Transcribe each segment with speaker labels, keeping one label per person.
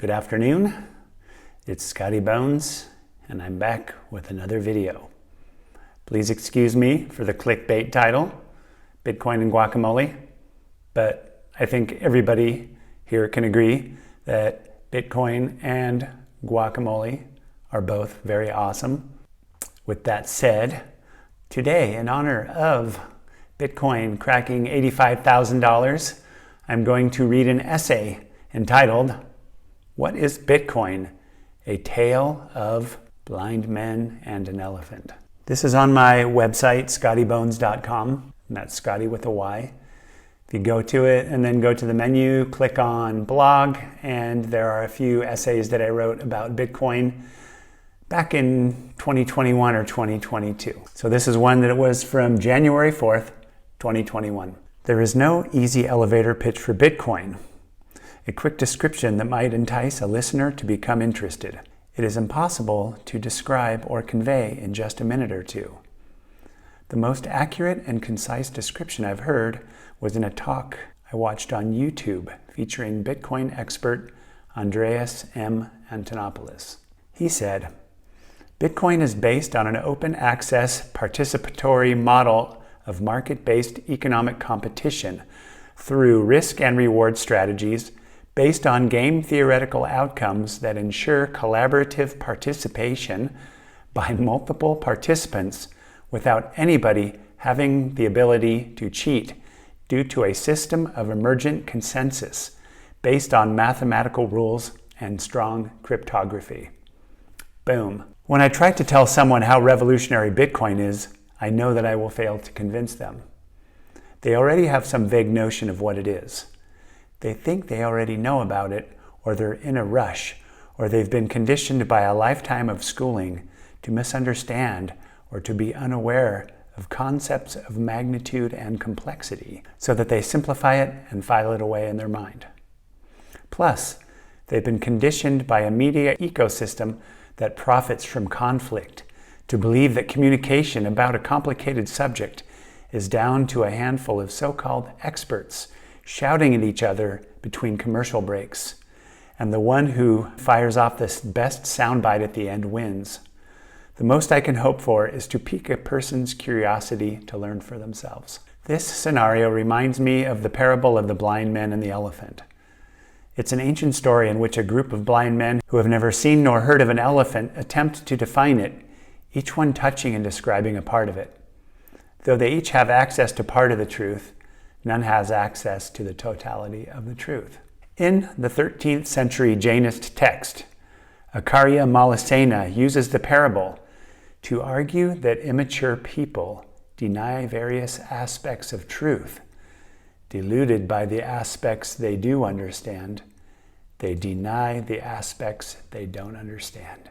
Speaker 1: Good afternoon, it's Scotty Bones, and I'm back with another video. Please excuse me for the clickbait title, Bitcoin and Guacamole, but I think everybody here can agree that Bitcoin and guacamole are both very awesome. With that said, today, in honor of Bitcoin cracking $85,000, I'm going to read an essay entitled, "What is Bitcoin? A Tale of Blind Men and an Elephant." This is on my website, scottybones.com, and that's Scotty with a Y. If you go to it and then go to the menu, click on blog, and there are a few essays that I wrote about Bitcoin back in 2021 or 2022. So this is one that was from January 4th, 2021. There is no easy elevator pitch for Bitcoin. A quick description that might entice a listener to become interested. It is impossible to describe or convey in just a minute or two. The most accurate and concise description I've heard was in a talk I watched on YouTube featuring Bitcoin expert Andreas M. Antonopoulos. He said, "Bitcoin is based on an open access participatory model of market-based economic competition through risk and reward strategies based on game theoretical outcomes that ensure collaborative participation by multiple participants without anybody having the ability to cheat due to a system of emergent consensus based on mathematical rules and strong cryptography." Boom. When I try to tell someone how revolutionary Bitcoin is, I know that I will fail to convince them. They already have some vague notion of what it is. They think they already know about it, or they're in a rush, or they've been conditioned by a lifetime of schooling to misunderstand or to be unaware of concepts of magnitude and complexity, so that they simplify it and file it away in their mind. Plus, they've been conditioned by a media ecosystem that profits from conflict to believe that communication about a complicated subject is down to a handful of so-called experts shouting at each other between commercial breaks, and the one who fires off the best soundbite at the end wins. The most I can hope for is to pique a person's curiosity to learn for themselves. This scenario reminds me of the parable of the blind men and the elephant. It's an ancient story in which a group of blind men who have never seen nor heard of an elephant attempt to define it, each one touching and describing a part of it. Though they each have access to part of the truth, none has access to the totality of the truth. In the 13th century Jainist text, Acharya Malasena uses the parable to argue that immature people deny various aspects of truth. Deluded by the aspects they do understand, they deny the aspects they don't understand.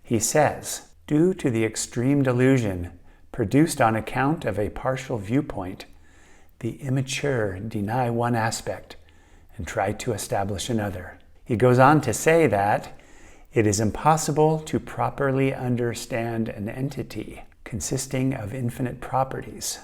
Speaker 1: He says, due to the extreme delusion produced on account of a partial viewpoint, the immature deny one aspect and try to establish another. He goes on to say that it is impossible to properly understand an entity consisting of infinite properties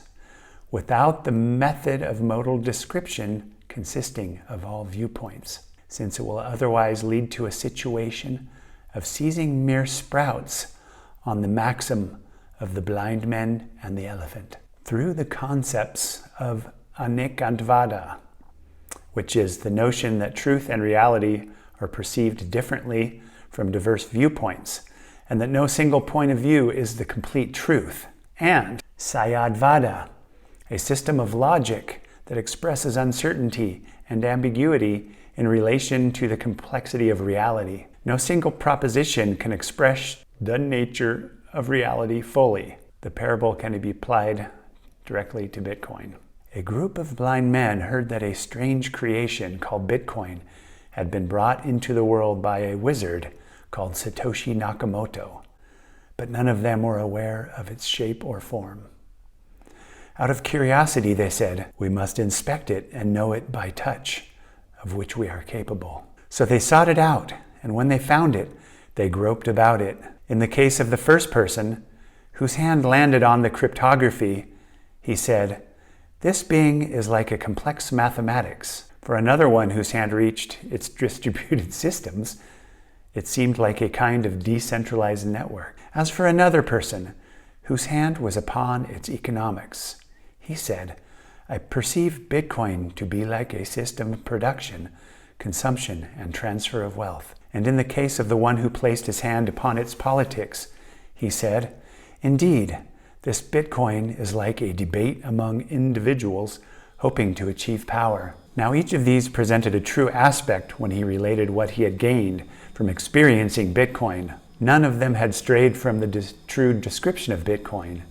Speaker 1: without the method of modal description consisting of all viewpoints, since it will otherwise lead to a situation of seizing mere sprouts on the maxim of the blind men and the elephant. Through the concepts of anekantvada, which is the notion that truth and reality are perceived differently from diverse viewpoints, and that no single point of view is the complete truth, and sayadvada, a system of logic that expresses uncertainty and ambiguity in relation to the complexity of reality. No single proposition can express the nature of reality fully. The parable can be applied directly to Bitcoin. A group of blind men heard that a strange creation called Bitcoin had been brought into the world by a wizard called Satoshi Nakamoto, but none of them were aware of its shape or form. Out of curiosity, they said, "We must inspect it and know it by touch, of which we are capable." So they sought it out, and when they found it, they groped about it. In the case of the first person, whose hand landed on the cryptography, he said, "This being is like a complex mathematics. For another one whose hand reached its distributed systems, it seemed like a kind of decentralized network. As for another person whose hand was upon its economics, he said, I perceive Bitcoin to be like a system of production, consumption, and transfer of wealth. And in the case of the one who placed his hand upon its politics, he said, indeed, this Bitcoin is like a debate among individuals hoping to achieve power. Now each of these presented a true aspect when he related what he had gained from experiencing Bitcoin. None of them had strayed from the true description of Bitcoin,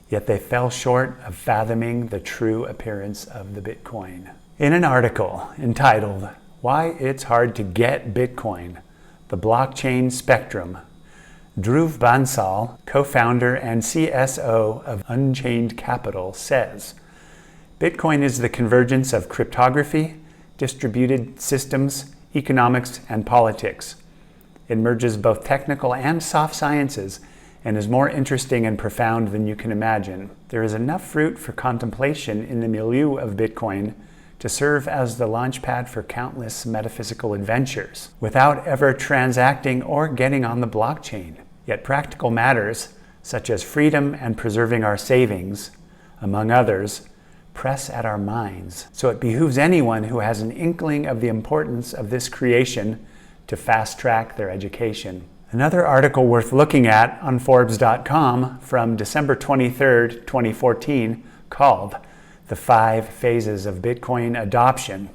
Speaker 1: yet they fell short of fathoming the true appearance of the Bitcoin. In an article entitled, Why It's Hard to Get Bitcoin, the Blockchain Spectrum, Dhruv Bansal, co-founder and CSO of Unchained Capital, says, Bitcoin is the convergence of cryptography, distributed systems, economics, and politics. It merges both technical and soft sciences and is more interesting and profound than you can imagine. There is enough fruit for contemplation in the milieu of Bitcoin to serve as the launchpad for countless metaphysical adventures, without ever transacting or getting on the blockchain. Yet practical matters, such as freedom and preserving our savings, among others, press at our minds. So it behooves anyone who has an inkling of the importance of this creation to fast-track their education. Another article worth looking at on Forbes.com from December 23rd, 2014, called The 5 Phases of Bitcoin Adoption,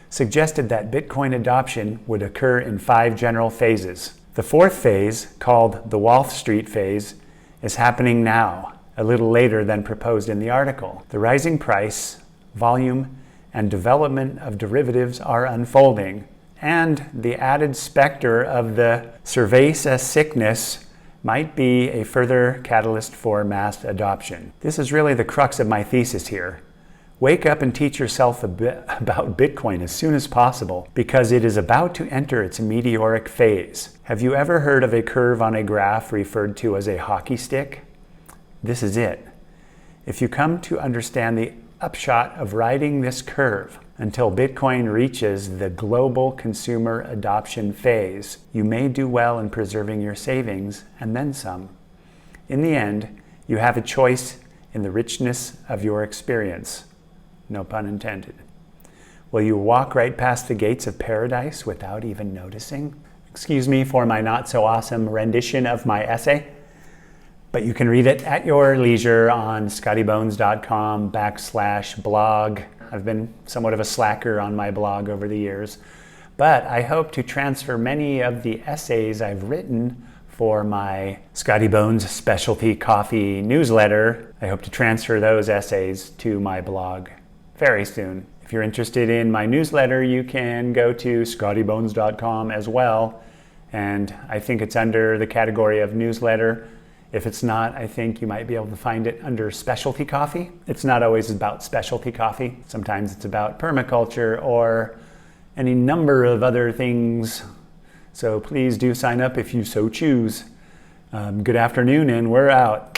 Speaker 1: suggested that Bitcoin adoption would occur in 5 general phases. The 4th phase, called the Wall Street phase, is happening now, a little later than proposed in the article. The rising price, volume, and development of derivatives are unfolding, and the added specter of the cerveza sickness might be a further catalyst for mass adoption. This is really the crux of my thesis here. Wake up and teach yourself a bit about Bitcoin as soon as possible, because it is about to enter its meteoric phase. Have you ever heard of a curve on a graph referred to as a hockey stick? This is it. If you come to understand the upshot of riding this curve until Bitcoin reaches the global consumer adoption phase, you may do well in preserving your savings and then some. In the end, you have a choice in the richness of your experience. No pun intended. Will you walk right past the gates of paradise without even noticing? Excuse me for my not so awesome rendition of my essay, but you can read it at your leisure on scottybones.com/blog. I've been somewhat of a slacker on my blog over the years, but I hope to transfer many of the essays I've written for my Scotty Bones specialty coffee newsletter. I hope to transfer those essays to my blog very soon. If you're interested in my newsletter, you can go to scottybones.com as well, and I think it's under the category of newsletter. If it's not, I think you might be able to find it under specialty coffee. It's not always about specialty coffee. Sometimes it's about permaculture or any number of other things. So please do sign up if you so choose. Good afternoon, and we're out.